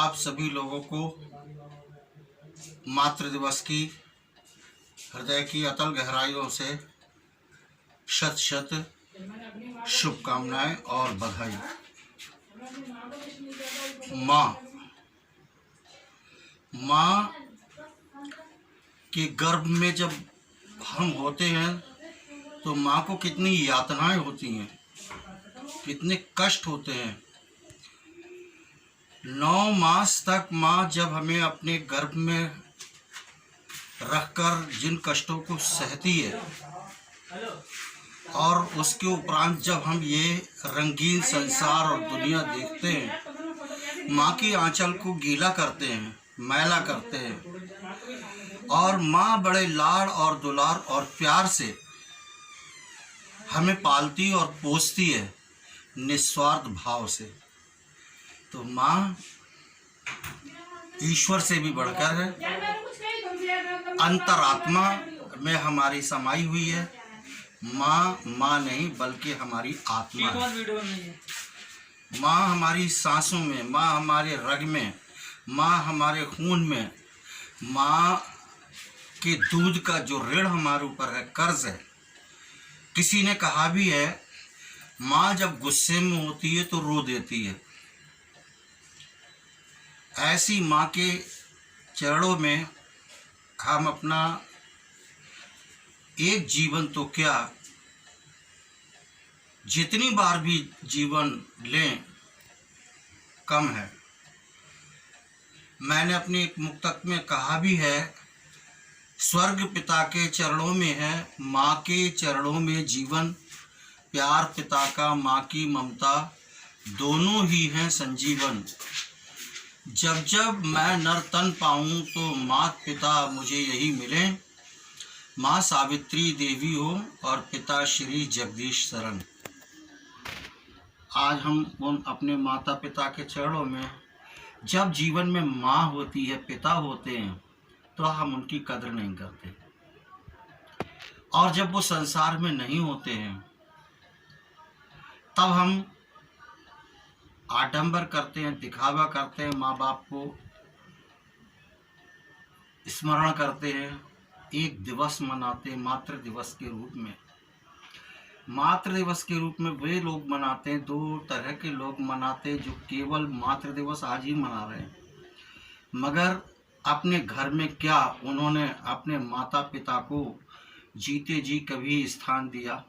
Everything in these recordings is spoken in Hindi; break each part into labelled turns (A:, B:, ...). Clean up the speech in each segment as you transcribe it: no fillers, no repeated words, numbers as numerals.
A: आप सभी लोगों को मातृ दिवस की हृदय की अतल गहराइयों से शत शत शुभकामनाएं और बधाई। माँ के गर्भ में जब हम होते हैं तो माँ को कितनी यातनाएं होती हैं, कितने कष्ट होते हैं। 9 मास तक माँ जब हमें अपने गर्भ में रखकर जिन कष्टों को सहती है और उसके उपरांत जब हम ये रंगीन संसार और दुनिया देखते हैं, माँ की आंचल को गीला करते हैं, मैला करते हैं और माँ बड़े लाड़ और दुलार और प्यार से हमें पालती और पोसती है निस्वार्थ भाव से। तो माँ ईश्वर से भी बढ़कर है, अंतरात्मा में हमारी समाई हुई है। माँ नहीं बल्कि हमारी आत्मा है। माँ हमारी सांसों में, माँ हमारे रग में, माँ हमारे खून में, माँ के दूध का जो ऋण हमारे ऊपर है, कर्ज है। किसी ने कहा भी है माँ जब गुस्से में होती है तो रो देती है। ऐसी माँ के चरणों में हम अपना एक जीवन तो क्या, जितनी बार भी जीवन लें कम है। मैंने अपनी एक मुक्तक में कहा भी है, स्वर्ग पिता के चरणों में है, माँ के चरणों में जीवन, प्यार पिता का माँ की ममता, दोनों ही हैं संजीवन। जब जब मैं नर तन पाऊँ तो मात पिता मुझे यही मिले, माँ सावित्री देवी हो और पिता श्री जगदीश शरण। आज हम उन अपने माता पिता के चरणों में, जब जीवन में माँ होती है, पिता होते हैं, तो हम उनकी कदर नहीं करते। और जब वो संसार में नहीं होते हैं तब हम आडंबर करते हैं, दिखावा करते हैं, माँ बाप को स्मरण करते हैं, एक दिवस मनाते हैं मातृ दिवस के रूप में। मातृ दिवस के रूप में वे लोग मनाते हैं, 2 तरह के लोग मनाते हैं जो केवल मातृ दिवस आज ही मना रहे हैं, मगर अपने घर में क्या उन्होंने अपने माता पिता को जीते जी कभी स्थान दिया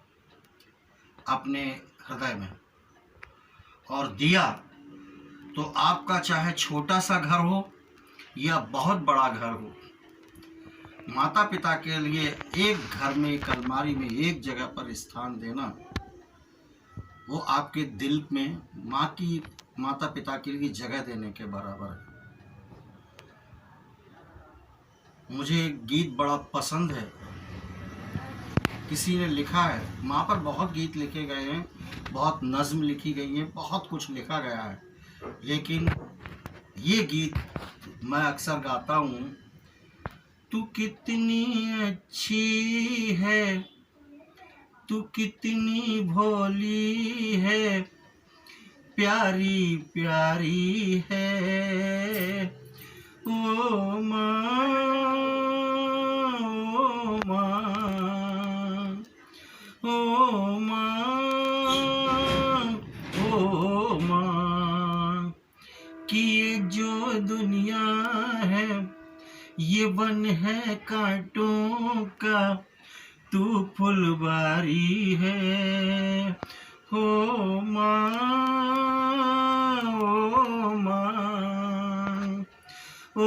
A: अपने हृदय में। और दिया तो आपका चाहे छोटा सा घर हो या बहुत बड़ा घर हो, माता पिता के लिए एक घर में, एक अलमारी में, एक जगह पर स्थान देना, वो आपके दिल में माता पिता के लिए जगह देने के बराबर है। मुझे एक गीत बड़ा पसंद है, किसी ने लिखा है, माँ पर बहुत गीत लिखे गए हैं, बहुत नज़्म लिखी गई है, बहुत कुछ लिखा गया है, लेकिन ये गीत मैं अक्सर गाता हूँ। तू कितनी अच्छी है, तू कितनी भोली है, प्यारी प्यारी है ओ माँ, ओ माँ, ओ माँ, ओ माँ की ये जो दुनिया है, ये वन है कांटों का, तू फुलवारी है हो माँ, ओ माँ, ओ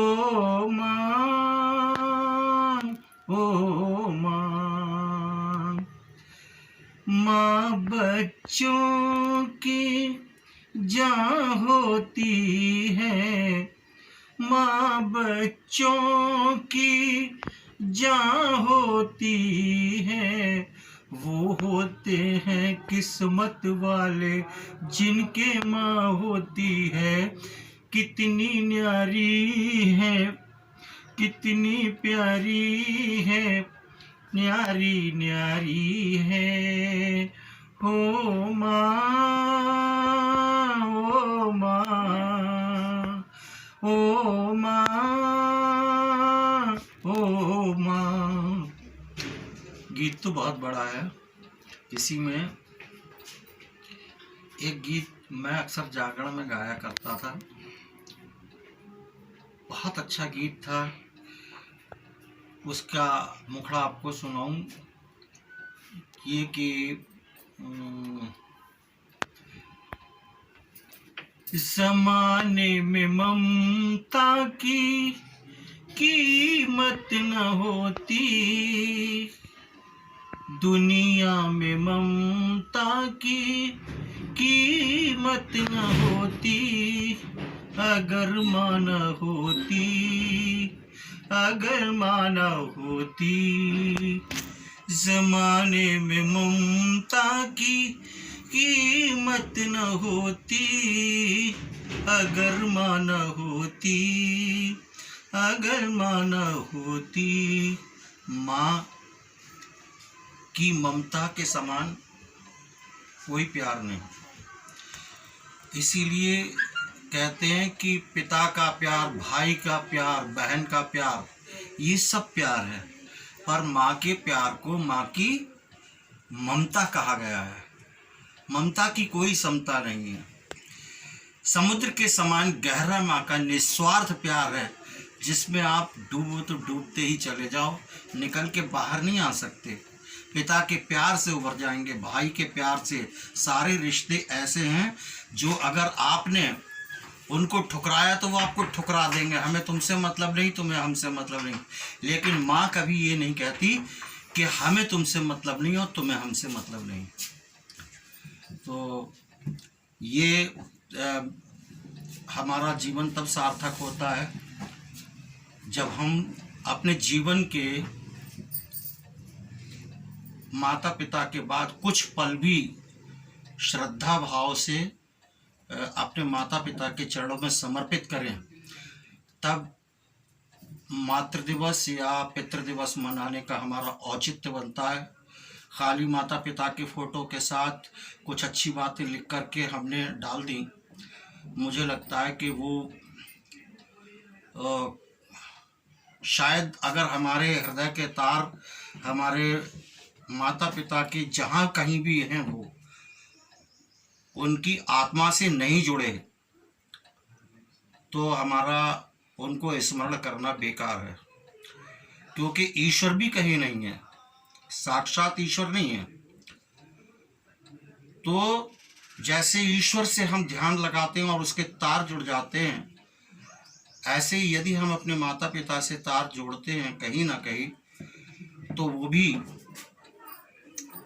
A: माँ, ओ माँ। माँ बच्चों की जान होती है, माँ बच्चों की जान होती है, वो होते हैं किस्मत वाले जिनके माँ होती है। कितनी न्यारी है, कितनी प्यारी है, न्यारी न्यारी है हो माँ, ओ माँ, ओ माँ, ओ माँ। गीत तो बहुत बड़ा है। इसी में एक गीत मैं अक्सर जागरण में गाया करता था, बहुत अच्छा गीत था। उसका मुखड़ा आपको सुनाऊं, ये कि ज़माने में ममता की कीमत न होती, दुनिया में ममता की कीमत न होती, अगर माँ न होती, अगर माँ न होती। ज़माने में ममता की कीमत न होती, अगर माँ न होती, अगर माँ न होती। माँ की ममता के समान कोई प्यार नहीं। इसीलिए कहते हैं कि पिता का प्यार, भाई का प्यार, बहन का प्यार, ये सब प्यार है, पर माँ के प्यार को माँ की ममता कहा गया है। ममता की कोई समता नहीं है। समुद्र के समान गहरा माँ का निस्वार्थ प्यार है, जिसमें आप डूबो तो डूबते ही चले जाओ, निकल के बाहर नहीं आ सकते। पिता के प्यार से उभर जाएंगे, भाई के प्यार से। सारे रिश्ते ऐसे हैं जो अगर आपने उनको ठुकराया तो वो आपको ठुकरा देंगे, हमें तुमसे मतलब नहीं, तुम्हें हमसे मतलब नहीं। लेकिन माँ कभी ये नहीं कहती कि हमें तुमसे मतलब नहीं और तुम्हें हमसे मतलब नहीं। तो ये हमारा जीवन तब सार्थक होता है जब हम अपने जीवन के माता पिता के बाद कुछ पल भी श्रद्धा भाव से अपने माता पिता के चरणों में समर्पित करें। तब मातृ दिवस या पितृ दिवस मनाने का हमारा औचित्य बनता है। खाली माता पिता के फ़ोटो के साथ कुछ अच्छी बातें लिख करके हमने डाल दी, मुझे लगता है कि वो शायद अगर हमारे हृदय के तार हमारे माता पिता के जहाँ कहीं भी हैं, वो उनकी आत्मा से नहीं जुड़े, तो हमारा उनको स्मरण करना बेकार है। क्योंकि ईश्वर भी कहीं नहीं है, साक्षात ईश्वर नहीं है। तो जैसे ईश्वर से हम ध्यान लगाते हैं और उसके तार जुड़ जाते हैं, ऐसे ही यदि हम अपने माता पिता से तार जोड़ते हैं कहीं ना कहीं, तो वो भी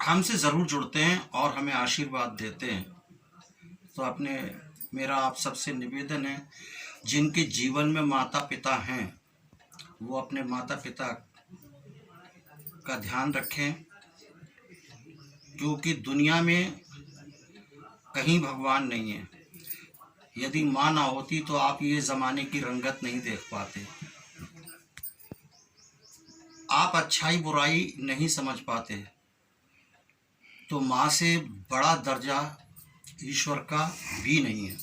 A: हमसे ज़रूर जुड़ते हैं और हमें आशीर्वाद देते हैं। तो मेरा आप सबसे निवेदन है, जिनके जीवन में माता पिता हैं वो अपने माता पिता का ध्यान रखें, क्योंकि दुनिया में कहीं भगवान नहीं है। यदि माँ ना होती तो आप ये ज़माने की रंगत नहीं देख पाते, आप अच्छाई बुराई नहीं समझ पाते। तो माँ से बड़ा दर्जा ईश्वर का भी नहीं है,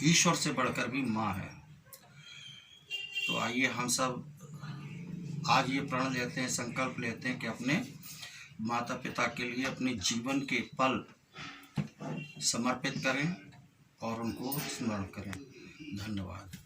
A: ईश्वर से बढ़कर भी माँ है। तो आइए हम सब आज ये प्रण लेते हैं, संकल्प लेते हैं कि अपने माता पिता के लिए अपने जीवन के पल समर्पित करें और उनको स्मरण करें। धन्यवाद।